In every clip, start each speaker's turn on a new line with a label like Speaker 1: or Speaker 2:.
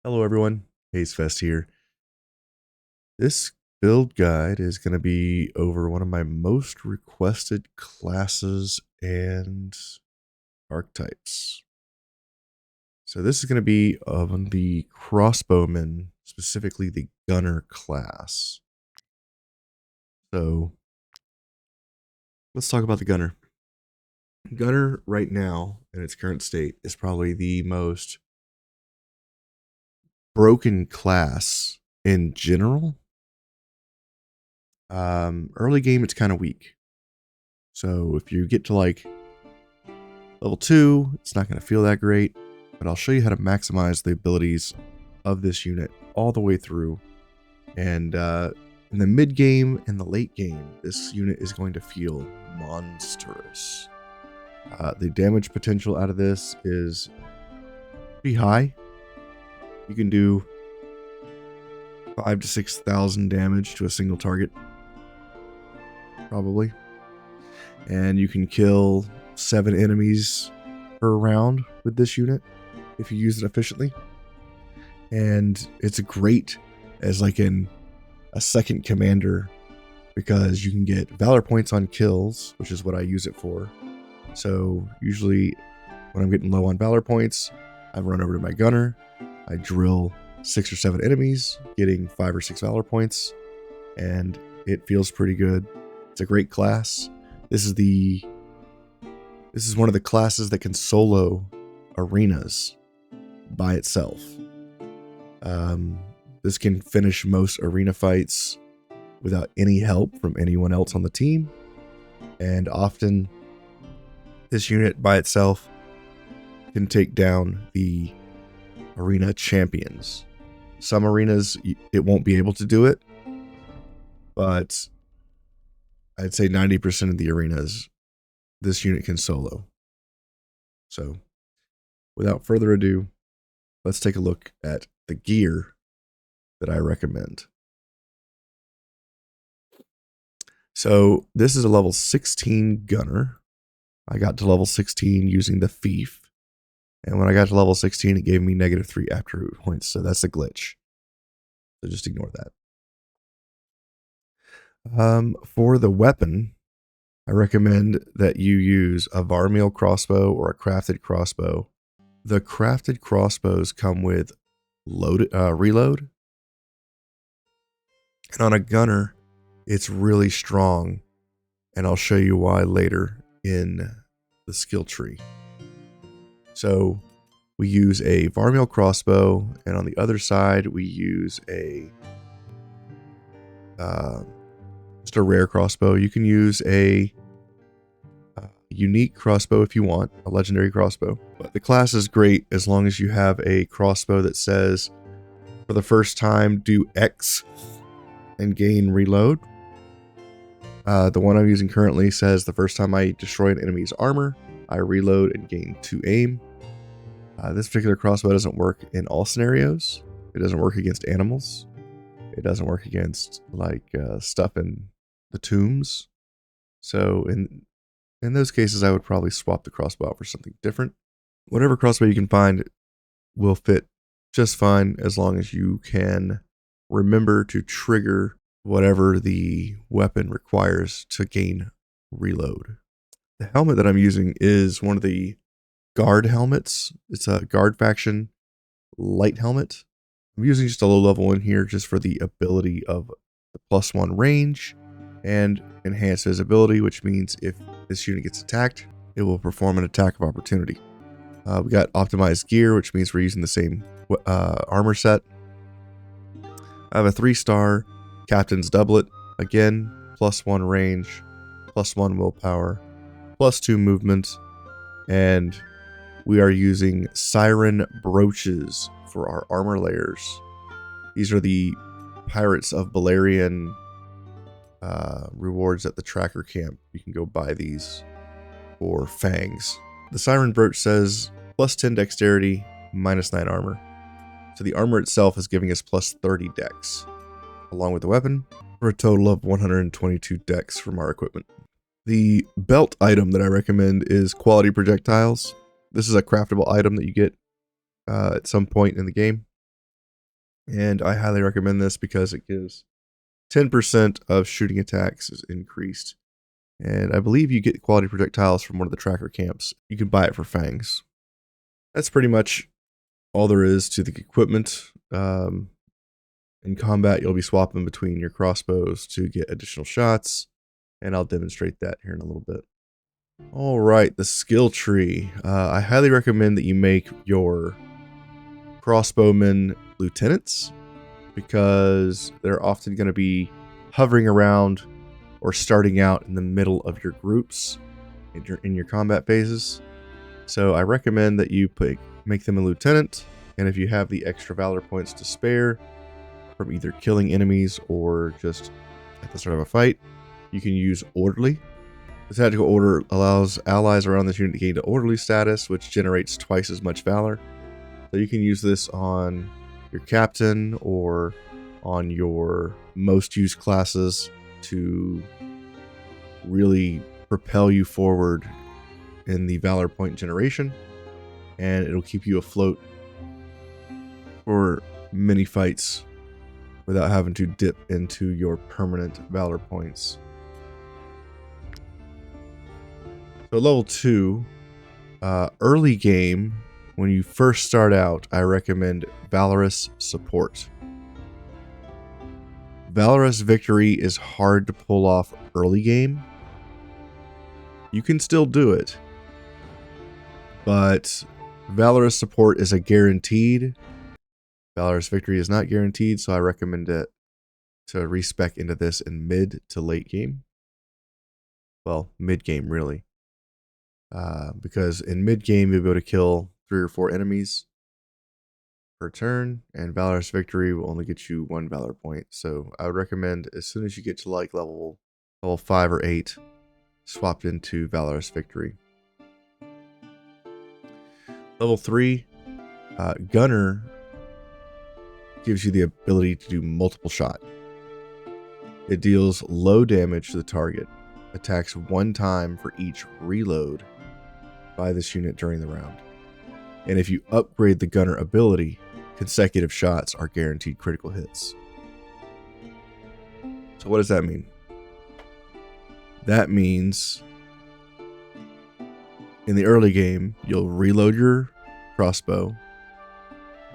Speaker 1: Hello everyone, Hazefest here. This build guide is going to be over one of my most requested classes and archetypes. So this is going to be on the Crossbowman, specifically the Gunner class. So let's talk about the Gunner. Gunner right now, in its current state, is probably the most broken class in general. Early game, it's kind of weak. So if you get to like level 2, it's not going to feel that great, but I'll show you how to maximize the abilities of this unit all the way through. And in the mid game and the late game, this unit is going to feel monstrous. The damage potential out of this is pretty high. You can do 5,000 to 6,000 damage to a single target, probably. And you can kill 7 enemies per round with this unit if you use it efficiently. And it's great as like a second commander because you can get valor points on kills, which is what I use it for. So usually when I'm getting low on valor points, I run over to my gunner, I drill 6 or 7 enemies, getting 5 or 6 valor points, and it feels pretty good. It's a great class. This is one of the classes that can solo arenas by itself. This can finish most arena fights without any help from anyone else on the team. And often this unit by itself can take down the arena champions. Some arenas, it won't be able to do it, but I'd say 90% of the arenas this unit can solo. So without further ado, let's take a look at the gear that I recommend. So this is a level 16 gunner. I got to level 16 using the Thief. And when I got to level 16, it gave me -3 attribute points. So that's a glitch. So just ignore that. For the weapon, I recommend that you use a Varmiel crossbow or a crafted crossbow. The crafted crossbows come with reload. And on a gunner, it's really strong. And I'll show you why later in the skill tree. So we use a Varmiel crossbow, and on the other side, we use a just a rare crossbow. You can use a unique crossbow if you want, a legendary crossbow. But the class is great as long as you have a crossbow that says, for the first time, do X and gain reload. The one I'm using currently says the first time I destroy an enemy's armor, I reload and gain 2 aim. This particular crossbow doesn't work in all scenarios. It doesn't work against animals. It doesn't work against like stuff in the tombs. So in those cases, I would probably swap the crossbow out for something different. Whatever crossbow you can find will fit just fine as long as you can remember to trigger whatever the weapon requires to gain reload. The helmet that I'm using is one of the guard helmets. It's a guard faction light helmet. I'm using just a low level one here just for the ability of the +1 range and enhanced visibility, which means if this unit gets attacked, it will perform an attack of opportunity. We got optimized gear, which means we're using the same armor set. I have a 3-star captain's doublet, again, +1 range, +1 willpower, +2 movement, and we are using siren brooches for our armor layers. These are the Pirates of Balerion rewards at the tracker camp. You can go buy these for fangs. The siren brooch says +10 dexterity, -9 armor. So the armor itself is giving us +30 dex, along with the weapon, for a total of 122 dex from our equipment. The belt item that I recommend is quality projectiles. This is a craftable item that you get at some point in the game. And I highly recommend this because it gives 10% of shooting attacks is increased. And I believe you get quality projectiles from one of the tracker camps. You can buy it for fangs. That's pretty much all there is to the equipment. In combat, you'll be swapping between your crossbows to get additional shots, and I'll demonstrate that here in a little bit. All right, the skill tree. I highly recommend that you make your crossbowmen lieutenants, because they're often going to be hovering around or starting out in the middle of your groups in your combat phases. So I recommend that you make them a lieutenant, and if you have the extra valor points to spare from either killing enemies or just at the start of a fight, you can use orderly. The tactical order allows allies around this unit to gain the orderly status, which generates twice as much valor. So you can use this on your captain or on your most used classes to really propel you forward in the valor point generation, and it'll keep you afloat for many fights without having to dip into your permanent valor points. So level 2, early game, when you first start out, I recommend Valorous support. Valorous victory is hard to pull off early game. You can still do it, but Valorous support is a guaranteed. Valorous victory is not guaranteed, so I recommend it to respec into this in mid to late game. Well, mid game really. Because in mid game you'll be able to kill 3 or 4 enemies per turn, and Valorous victory will only get you 1 valor point. So I would recommend as soon as you get to like level 5 or 8, swapped into Valorous victory. Level 3, Gunner gives you the ability to do multiple shot. It deals low damage to the target, attacks 1 time for each reload by this unit during the round. And if you upgrade the Gunner ability, consecutive shots are guaranteed critical hits. So what does that mean? That means in the early game, you'll reload your crossbow,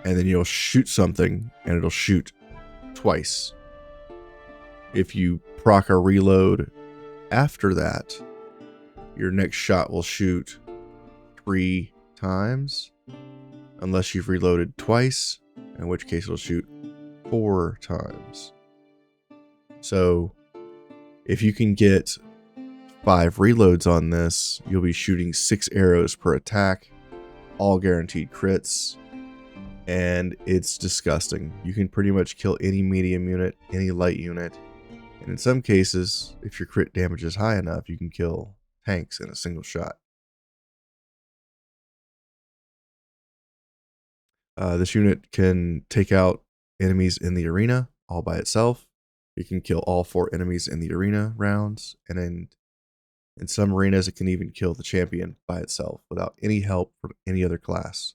Speaker 1: and then you'll shoot something, and it'll shoot twice. If you proc a reload after that, your next shot will shoot 3 times, unless you've reloaded twice, in which case it'll shoot 4 times. So if you can get 5 reloads on this, you'll be shooting 6 arrows per attack, all guaranteed crits, and it's disgusting. You can pretty much kill any medium unit, any light unit, and in some cases, if your crit damage is high enough, you can kill tanks in a single shot. This unit can take out enemies in the arena all by itself. You can kill all 4 enemies in the arena rounds, and in some arenas it can even kill the champion by itself without any help from any other class.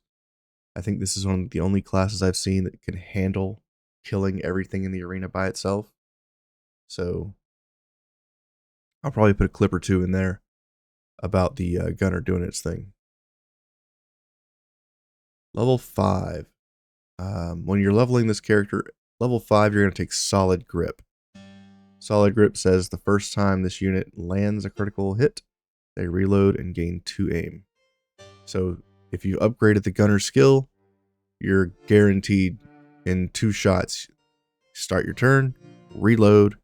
Speaker 1: I think this is one of the only classes I've seen that can handle killing everything in the arena by itself. So I'll probably put a clip or 2 in there about the Gunner doing its thing. Level 5. When you're leveling this character, level 5, you're going to take Solid Grip. Solid Grip says the first time this unit lands a critical hit, they reload and gain 2 aim. So if you upgraded the Gunner skill, you're guaranteed in 2 shots. Start your turn, reload,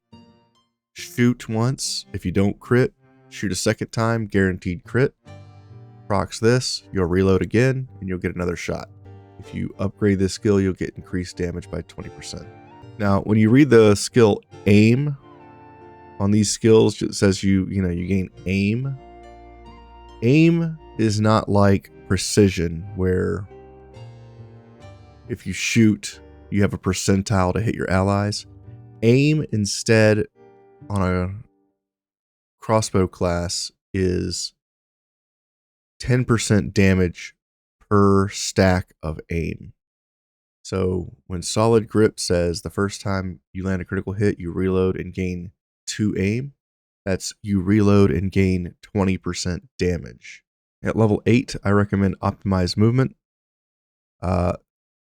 Speaker 1: shoot once. If you don't crit, shoot a second time, guaranteed crit. Procs this, you'll reload again, and you'll get another shot. If you upgrade this skill, you'll get increased damage by 20%. Now, when you read the skill aim on these skills, it says you gain aim. Aim is not like precision, where if you shoot, you have a percentile to hit your allies. Aim instead on a crossbow class is 10% damage per stack of aim. So when solid grip says the first time you land a critical hit, you reload and gain 2 aim, that's you reload and gain 20% damage. At level 8, I recommend optimized movement.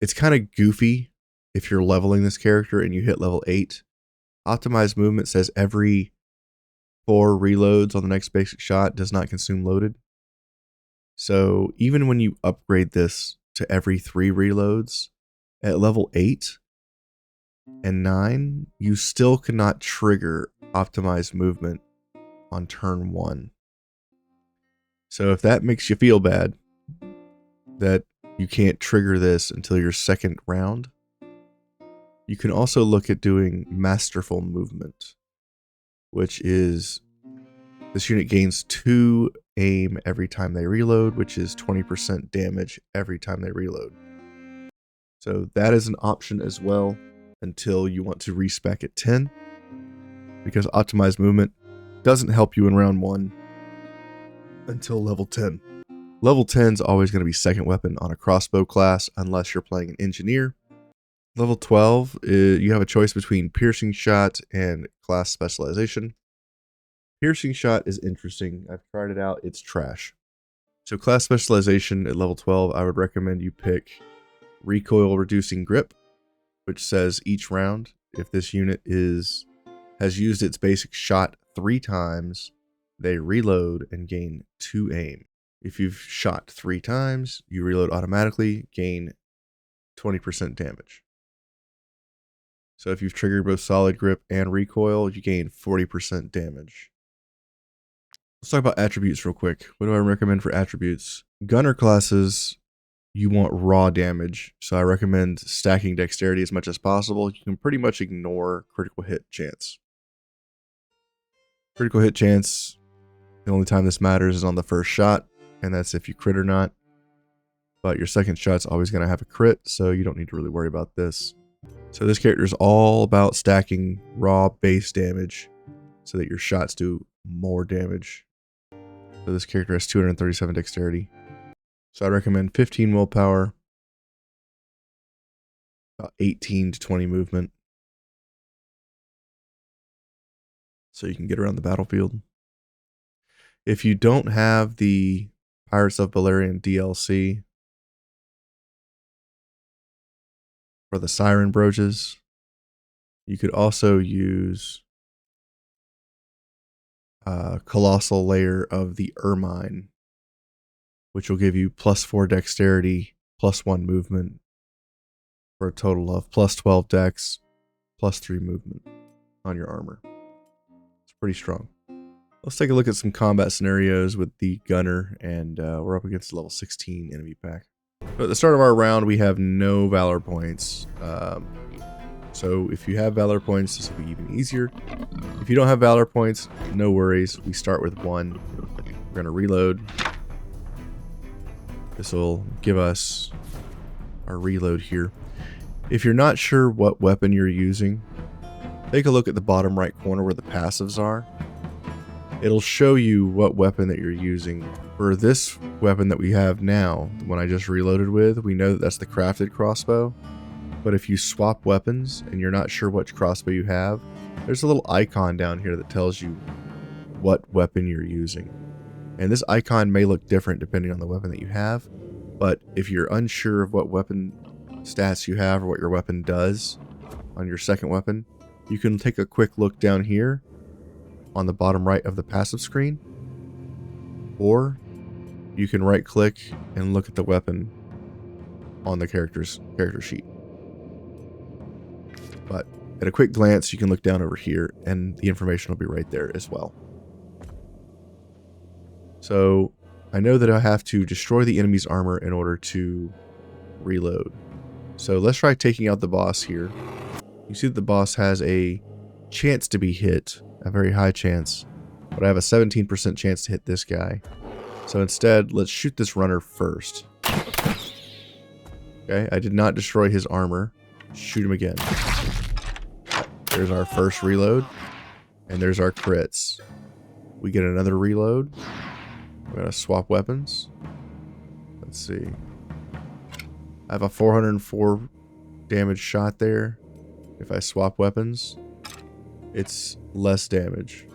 Speaker 1: It's kind of goofy if you're leveling this character and you hit level 8. Optimized movement says every 4 reloads on the next basic shot does not consume loaded. So even when you upgrade this to every 3 reloads, at level 8 and 9, you still cannot trigger optimized movement on turn 1. So if that makes you feel bad, that you can't trigger this until your second round, you can also look at doing masterful movement, which is this unit gains 2 aim every time they reload, which is 20% damage every time they reload. So that is an option as well until you want to respec at 10, because optimized movement doesn't help you in round 1 until level 10. Level 10 is always going to be second weapon on a crossbow class unless you're playing an engineer. Level 12, you have a choice between piercing shot and class specialization. Piercing shot is interesting. I've tried it out. It's trash. So class specialization at level 12, I would recommend you pick recoil reducing grip, which says each round, if this unit has used its basic shot 3 times, they reload and gain 2 aim. If you've shot 3 times, you reload automatically, gain 20% damage. So if you've triggered both solid grip and recoil, you gain 40% damage. Let's talk about attributes real quick. What do I recommend for attributes? Gunner classes, you want raw damage, so I recommend stacking dexterity as much as possible. You can pretty much ignore critical hit chance. Critical hit chance, the only time this matters is on the first shot, and that's if you crit or not. But your second shot's always going to have a crit, so you don't need to really worry about this. So this character is all about stacking raw base damage so that your shots do more damage. So this character has 237 dexterity. So I recommend 15 willpower, about 18 to 20 movement, so you can get around the battlefield. If you don't have the Pirates of Balerion DLC for the Siren Brooches, you could also use a Colossal Layer of the Ermine, which will give you +4 dexterity, +1 movement, for a total of +12 dex, +3 movement on your armor. It's pretty strong. Let's take a look at some combat scenarios with the gunner, and we're up against level 16 enemy pack. So at the start of our round, we have no valor points. So if you have valor points, this will be even easier. If you don't have valor points, no worries. We start with 1. We're going to reload. This will give us our reload here. If you're not sure what weapon you're using, take a look at the bottom right corner where the passives are. It'll show you what weapon that you're using. For this weapon that we have now, the one I just reloaded with, we know that that's the crafted crossbow. But if you swap weapons and you're not sure which crossbow you have, there's a little icon down here that tells you what weapon you're using. And this icon may look different depending on the weapon that you have, but if you're unsure of what weapon stats you have or what your weapon does on your second weapon, you can take a quick look down here on the bottom right of the passive screen, or you can right click and look at the weapon on the character sheet. But at a quick glance, you can look down over here and the information will be right there as well. So I know that I have to destroy the enemy's armor in order to reload. So let's try taking out the boss here. You see that the boss has a chance to be hit, a very high chance, but I have a 17% chance to hit this guy. So instead, let's shoot this runner first. Okay, I did not destroy his armor. Shoot him again. There's our first reload, and there's our crits. We get another reload. We're gonna swap weapons. Let's see. I have a 404 damage shot there. If I swap weapons, it's less damage.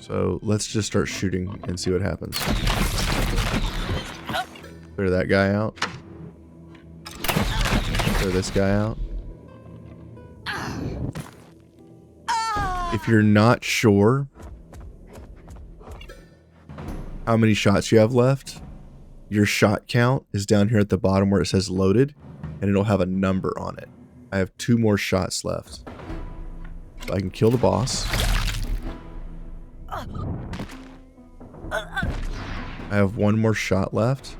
Speaker 1: So let's just start shooting and see what happens. Clear that guy out. Clear this guy out. If you're not sure how many shots you have left, your shot count is down here at the bottom where it says loaded, and it'll have a number on it. I have 2 more shots left. So I can kill the boss. I have 1 more shot left.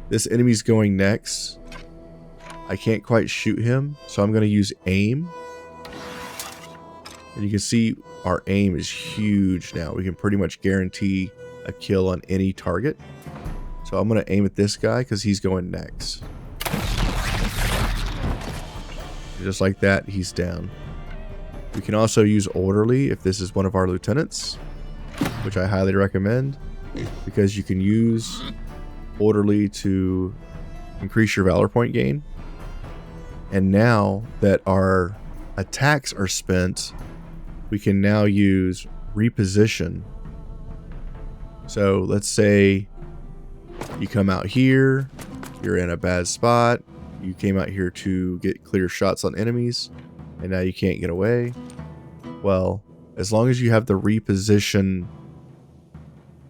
Speaker 1: This enemy's going next. I can't quite shoot him, so I'm going to use aim. And you can see our aim is huge now. We can pretty much guarantee a kill on any target. So I'm going to aim at this guy because he's going next. Just like that, he's down. We can also use orderly if this is one of our lieutenants, which I highly recommend, because you can use orderly to increase your valor point gain. And now that our attacks are spent, we can now use reposition. So let's say you come out here, you're in a bad spot, you came out here to get clear shots on enemies, and now you can't get away. Well, as long as you have the reposition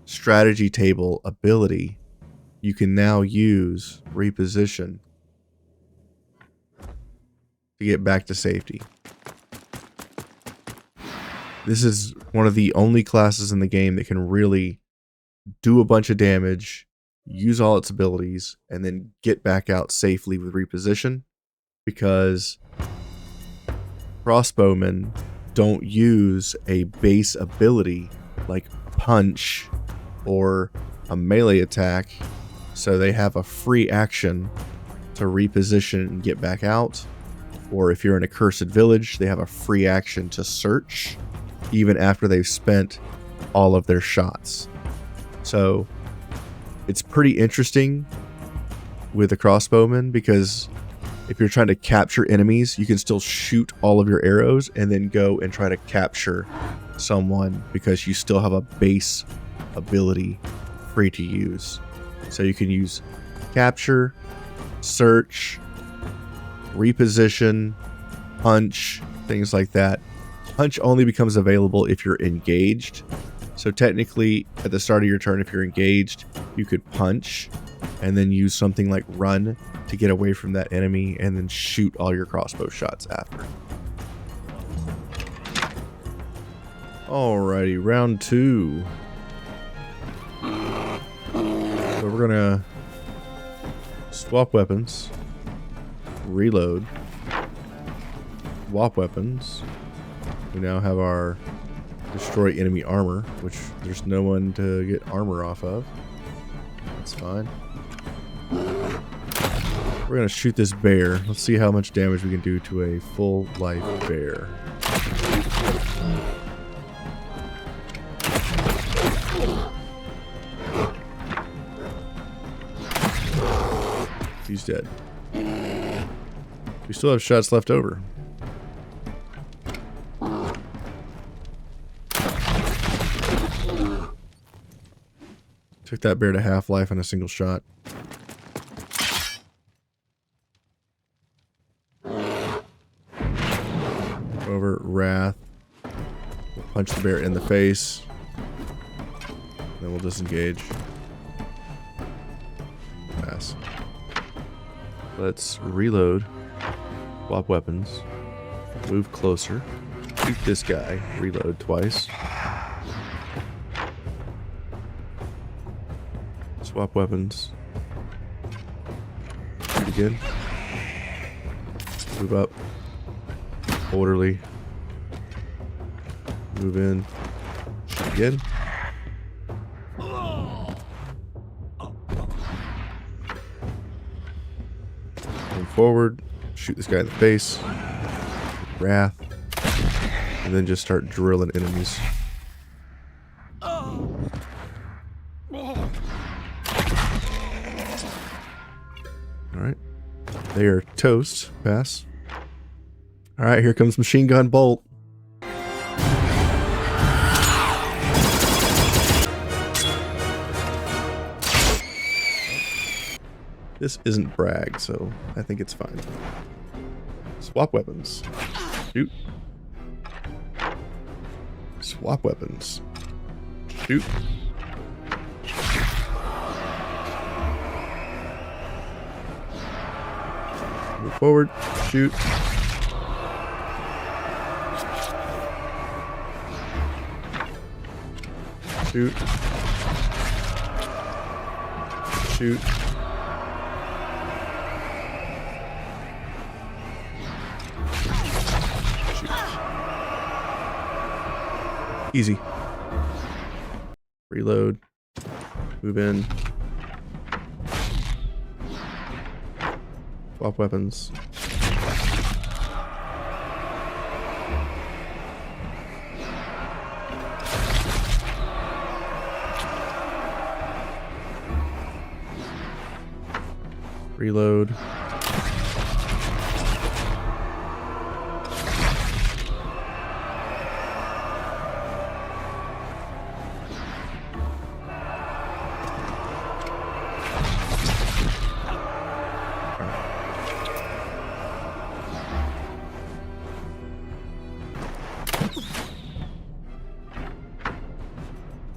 Speaker 1: strategy table ability, you can now use reposition to get back to safety. This is one of the only classes in the game that can really do a bunch of damage, use all its abilities, and then get back out safely with reposition, because crossbowmen don't use a base ability like punch or a melee attack, so they have a free action to reposition and get back out. Or if you're in a cursed village, they have a free action to search even after they've spent all of their shots. So it's pretty interesting with a crossbowman, because if you're trying to capture enemies, you can still shoot all of your arrows and then go and try to capture someone, because you still have a base ability free to use. So you can use capture, search, reposition, punch, things like that. Punch only becomes available if you're engaged. So technically, at the start of your turn, if you're engaged, you could punch and then use something like run to get away from that enemy, and then shoot all your crossbow shots after. Alrighty, round 2. So we're gonna swap weapons, reload, swap weapons. We now have our destroy enemy armor, which there's no one to get armor off of. That's fine. We're gonna shoot this bear. Let's see how much damage we can do to a full life bear. He's dead. We still have shots left over. Took that bear to half-life in a single shot. Over Wrath. We'll punch the bear in the face. Then we'll disengage. Pass. Let's reload. Swap weapons. Move closer. Shoot this guy. Reload twice. Swap weapons. Shoot again. Move up. Orderly. Move in. Shoot again. Move forward. Shoot this guy in the face. Wrath. And then just start drilling enemies. Alright. They are toast. Pass. Alright, here comes machine gun bolt. This isn't brag, so I think it's fine. Swap weapons. Shoot. Swap weapons. Shoot. Move forward. Shoot. Shoot. Shoot. Easy. Reload. Move in. Swap weapons. Reload.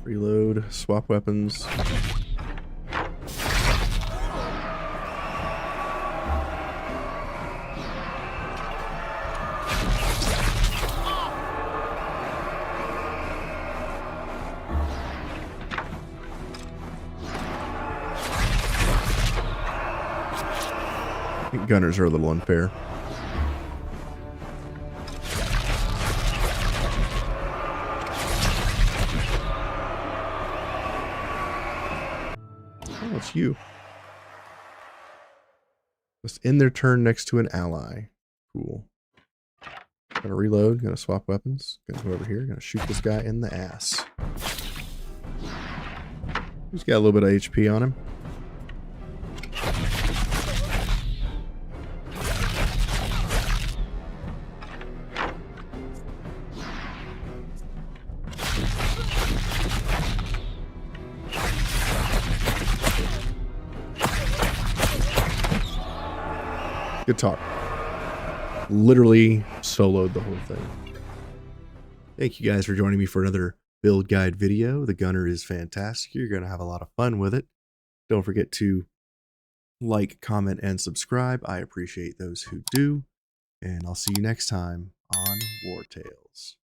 Speaker 1: Reload, swap weapons. I think gunners are a little unfair. Oh, it's you. Just end their turn next to an ally. Cool. Gonna reload, gonna swap weapons. Gonna go over here, gonna shoot this guy in the ass. He's got a little bit of HP on him. Good talk. Literally soloed the whole thing. Thank you guys for joining me for another build guide video. The gunner is fantastic. You're going to have a lot of fun with it. Don't forget to like, comment, and subscribe. I appreciate those who do. And I'll see you next time on Wartales.